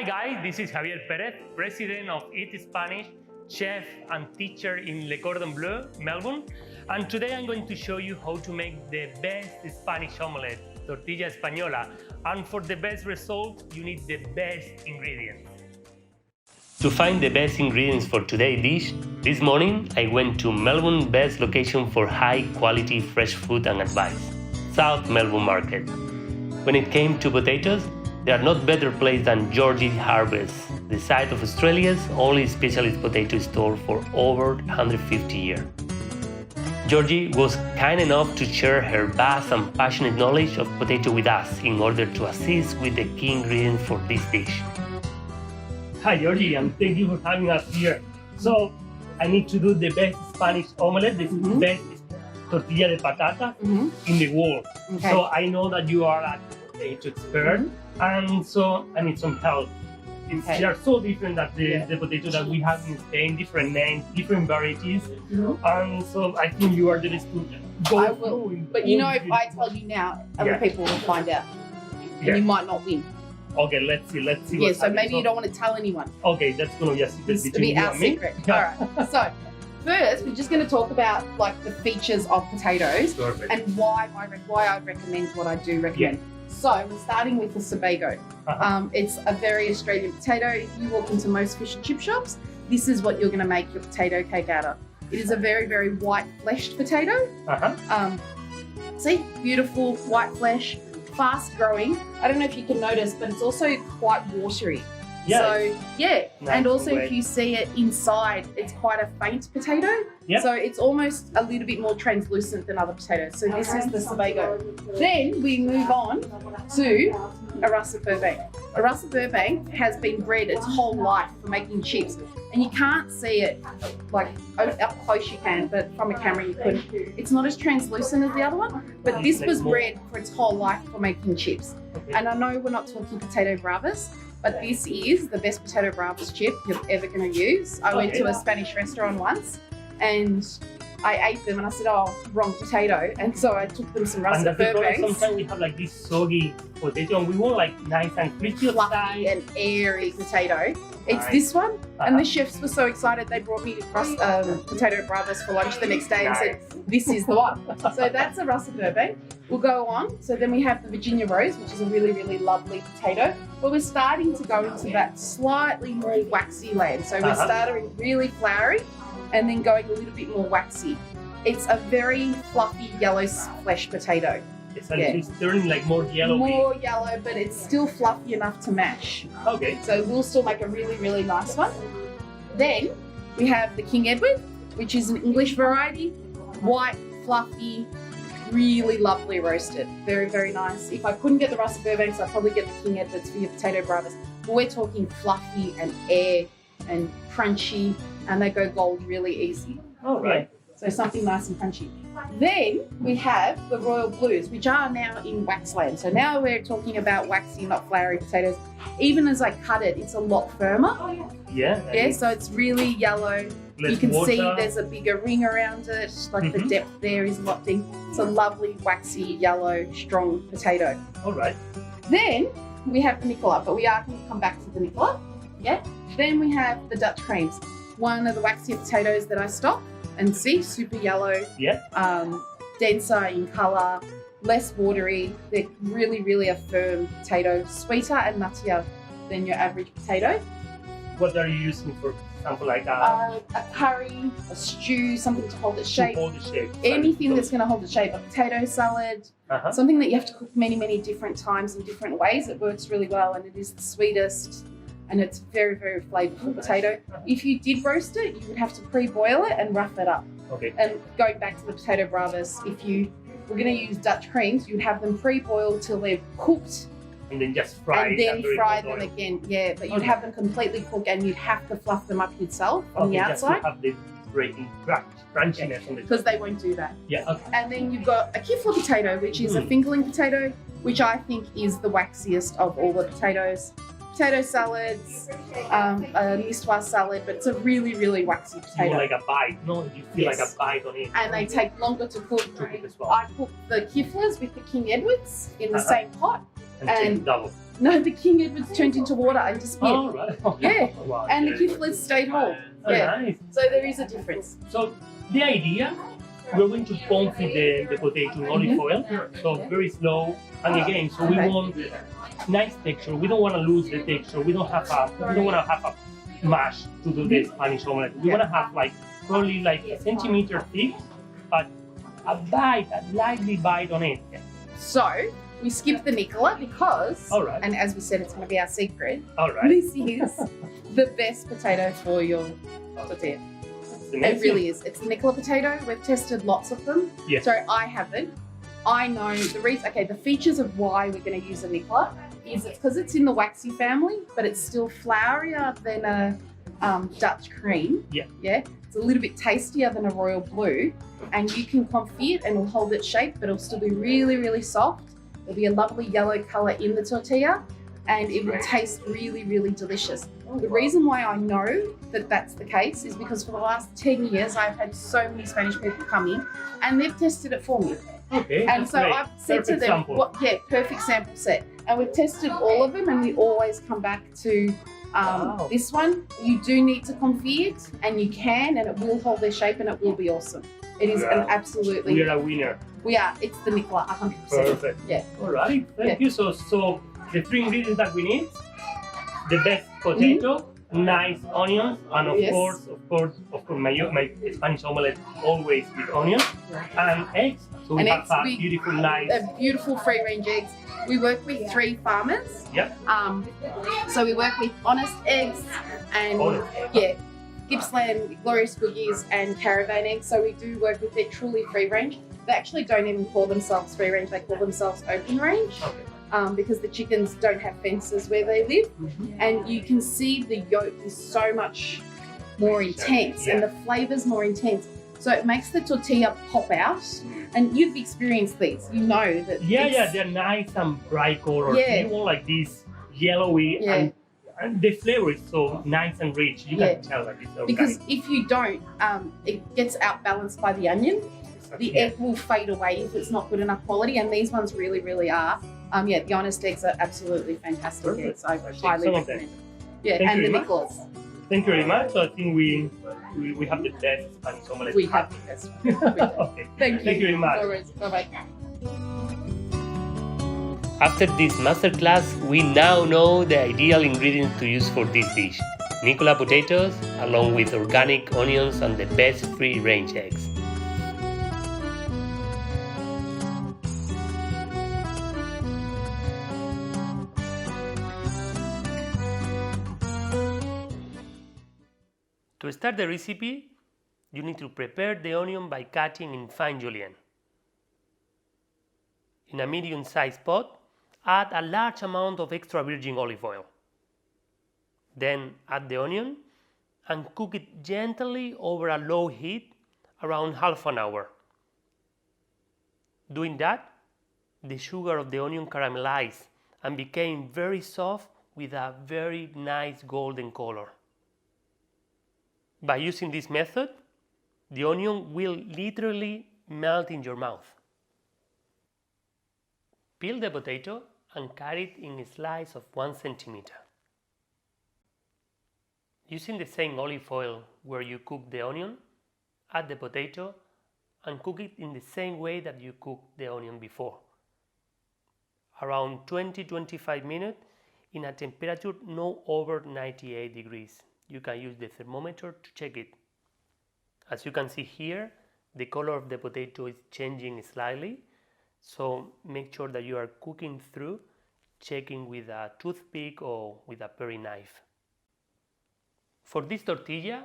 guys, this is Javier Pérez, president of Eat Spanish, chef and teacher in Le Cordon Bleu, Melbourne. And today I'm going to show you how to make the best Spanish omelette, tortilla española. And for the best result, you need the best ingredients. To find the best ingredients for today's dish, this morning I went to Melbourne's best location for high quality fresh food and advice, South Melbourne Market. When it came to potatoes, there are not better place than Georgie Harvest, the site of Australia's only specialist potato store for over 150 years. Georgie was kind enough to share her vast and passionate knowledge of potato with us in order to assist with the key ingredients for this dish. Hi Georgie, and thank you for having us here. So, I need to do the best Spanish omelette, the best tortilla de patata in the world. Okay. So I know that you are a potato expert, and so I need some help. They are so different that the potato that we have in Spain, different names, different varieties, and so I think you are the best to go. I will, but you know, if I tell you now, other people will find out, and you might not win. Okay, let's see. Yeah, so maybe you don't want to tell anyone. Okay, that's gonna be a secret between our secret. All right. So first, we're just going to talk about like the features of potatoes and why I recommend what I do recommend. So we're starting with the Sebago. It's a very Australian potato. If you walk into most fish and chip shops, this is what you're going to make your potato cake out of. It is a very, very white fleshed potato. See, beautiful white flesh, fast growing. I don't know if you can notice, but it's also quite watery. So nice. And also if you see it inside, it's quite a faint potato. So it's almost a little bit more translucent than other potatoes. So this is the Sebago. Then we move on to a russet Burbank. A russet Burbank has been bred its whole life for making chips. And you can't see it, like up close you can, but from a camera you couldn't. It's not as translucent as the other one, but this was bred for its whole life for making chips. And I know we're not talking potato bravas, but this is the best potato bravas chip you're ever going to use. I went to a Spanish restaurant once and I ate them and I said, oh, wrong potato. And so I took them some russet Burbanks. Sometimes we have like this soggy potato and we want like nice and crispy, fluffy and airy potato. It's this one. And the chefs were so excited they brought me potato bravas for lunch the next day and said, this is the one. So that's a russet Burbank. We'll go on. So then we have the Virginia Rose, which is a really, really lovely potato. But we're starting to go into that slightly more waxy land. So we're starting really floury and then going a little bit more waxy. It's a very fluffy yellow flesh potato. It's turning like more yellow. More yellow, but it's still fluffy enough to mash. Okay. So we'll still make a really, really nice one. Then we have the King Edward, which is an English variety. White, fluffy, really lovely roasted. Very, very nice. If I couldn't get the russet Burbanks, I'd probably get the King Edwards for your potato bravas. But we're talking fluffy and air and crunchy, and they go gold really easy. Oh, right. So something nice and crunchy. Then we have the Royal Blues, which are now in waxland. So now we're talking about waxy, not floury potatoes. Even as I cut it, it's a lot firmer. So it's really yellow. You can see there's a bigger ring around it. Like the depth there is a lot big. It's a lovely, waxy, yellow, strong potato. All right. Then we have the Nicola, but we are going to come back to the Nicola. Then we have the Dutch creams. One of the waxier potatoes that I stock and see, super yellow, denser in colour, less watery. They're really, really a firm potato, sweeter and nuttier than your average potato. What are you using for example, like a curry, a stew, something to hold its shape. To hold the shape. Anything that's going to hold the shape. A potato salad, something that you have to cook many, many different times in different ways. It works really well and it is the sweetest. And it's very, very flavorful potato. If you did roast it, you would have to pre-boil it and rough it up. And going back to the potato bravas, if you were going to use Dutch creams, you'd have them pre-boiled till they're cooked. And then just fry and then fry them again. But you'd have them completely cooked and you'd have to fluff them up yourself on the outside. Just to have the breaking crunchiness on the because they won't do that. Okay. And then you've got a kifla potato, which is a fingerling potato, which I think is the waxiest of all the potatoes. Potato salads, a niçoise salad, but it's a really, really waxy potato. More like a bite, no? You feel like a bite on it. And they take longer to cook. As well. I cook the kiflas with the King Edwards in the same pot, And change double. No, the King Edward's turned into water and disappeared. Oh, right. Yeah. Wow. And the Kiflers stayed whole. Oh, Yeah. nice. So there is a difference. So the idea, we're going to confit the potato in olive oil, so very slow. And again, so we want nice texture. We don't want to lose the texture. We don't want to have a mash to do the Spanish omelette. We want to have probably a centimeter thick, but a lightly bite on it. So we skip the Nicola because, All right. and as we said, it's going to be our secret. All right. This is the best potato for your tortilla. It really is. It's the Nicola potato. We've tested lots of them. Yes. So I haven't. I know the reason. Okay, the features of why we're going to use a Nicola is it's because it's in the waxy family, but it's still flourier than a Dutch cream. Yeah. Yeah. It's a little bit tastier than a royal blue, and you can confit it and it'll hold its shape, but it'll still be really, really soft. There'll be a lovely yellow color in the tortilla, and it will taste really, really delicious. The reason why I know that that's the case is because for the last 10 years, I've had so many Spanish people come in and they've tested it for me. Okay. And so great. I've said Perfect to them, sample. perfect sample set. And we've tested all of them and we always come back to Wow. this one. You do need to confit it and you can, and it will hold their shape and it will be awesome. It is an absolutely... We are a winner. We are. It's the Nicola, 100%. Perfect. Yeah. All right. Thank you. So the three ingredients that we need: the best potato, nice onions, and of course, my Spanish omelette always with onions and eggs. So we have a beautiful, nice. Beautiful free-range eggs. We work with 3 farmers. Yep. So we work with Honest Eggs and Gippsland, Glorious Cookies and Caravan Eggs. So we do work with their truly free range. They actually don't even call themselves free range, they call themselves open range. Okay. Because the chickens don't have fences where they live. And you can see the yolk is so much more intense and the flavour's more intense. So it makes the tortilla pop out. And you've experienced these, you know that. Yeah, they're nice and bright colors. Yeah. You want like this yellowy and the flavor is so nice and rich. You can tell that it's organic. Because if you don't, it gets outbalanced by the onion. The egg will fade away if it's not good enough quality, and these ones really, really are. The Honest Eggs are absolutely fantastic eggs. I highly recommend. Yeah, Thank and you the very much. Nicolas. Thank you very much. So I think we have the best Spanish omelette. We have the best one. Okay. Thank you. Thank you very much. No worries. Bye-bye. After this masterclass, we now know the ideal ingredients to use for this dish. Nicola potatoes, along with organic onions and the best free-range eggs. To start the recipe, you need to prepare the onion by cutting in fine julienne. In a medium-sized pot, add a large amount of extra virgin olive oil. Then add the onion and cook it gently over a low heat around half an hour. Doing that, the sugar of the onion caramelized and became very soft with a very nice golden color. By using this method, the onion will literally melt in your mouth. Peel the potato and cut it in a slice of 1 centimeter. Using the same olive oil where you cook the onion, add the potato and cook it in the same way that you cooked the onion before. Around 20-25 minutes in a temperature no over 98 degrees. You can use the thermometer to check it. As you can see here, the color of the potato is changing slightly, so make sure that you are cooking through, checking with a toothpick or with a paring knife. For this tortilla,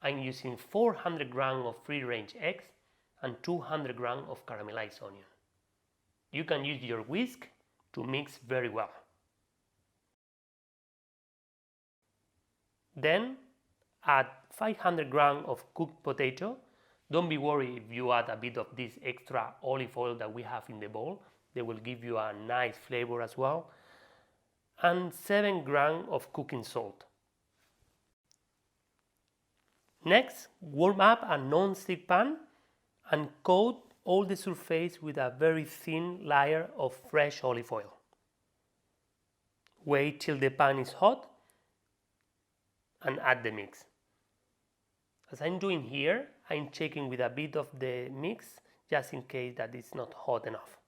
I'm using 400 grams of free-range eggs and 200 grams of caramelized onion. You can use your whisk to mix very well. Then add 500 grams of cooked potato. Don't be worried if you add a bit of this extra olive oil that we have in the bowl. They will give you a nice flavor as well. And 7 grams of cooking salt. Next, warm up a non-stick pan and coat all the surface with a very thin layer of fresh olive oil. Wait till the pan is hot and add the mix. As I'm doing here, I'm checking with a bit of the mix just in case that it's not hot enough.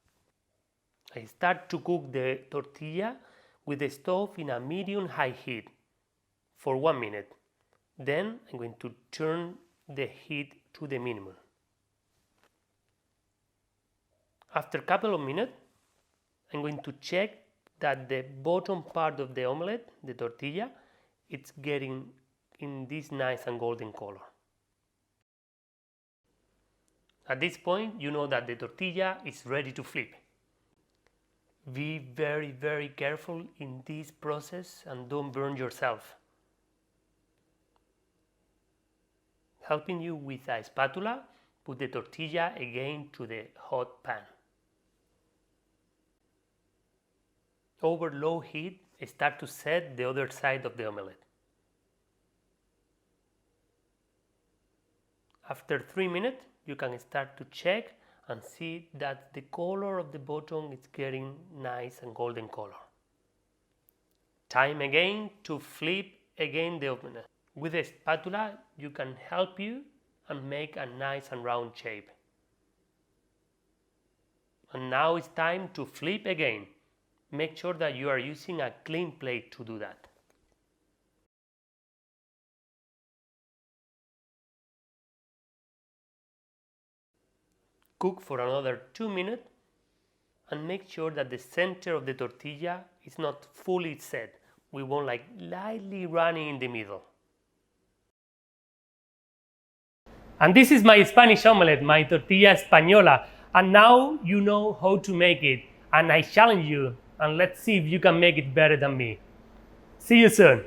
I start to cook the tortilla with the stove in a medium-high heat for 1 minute. Then I'm going to turn the heat to the minimum. After a couple of minutes, I'm going to check that the bottom part of the omelette, the tortilla, it's getting in this nice and golden color. At this point, you know that the tortilla is ready to flip. Be very, very careful in this process and don't burn yourself. Helping you with a spatula, put the tortilla again to the hot pan. Over low heat, start to set the other side of the omelette. After 3 minutes, you can start to check and see that the color of the bottom is getting nice and golden color. Time again to flip again the omelette. With a spatula, you can help you and make a nice and round shape. And now it's time to flip again. Make sure that you are using a clean plate to do that. Cook for another 2 minutes and make sure that the center of the tortilla is not fully set. We want like lightly running in the middle. And this is my Spanish omelette, my tortilla española. And now you know how to make it. And I challenge you, and let's see if you can make it better than me. See you soon.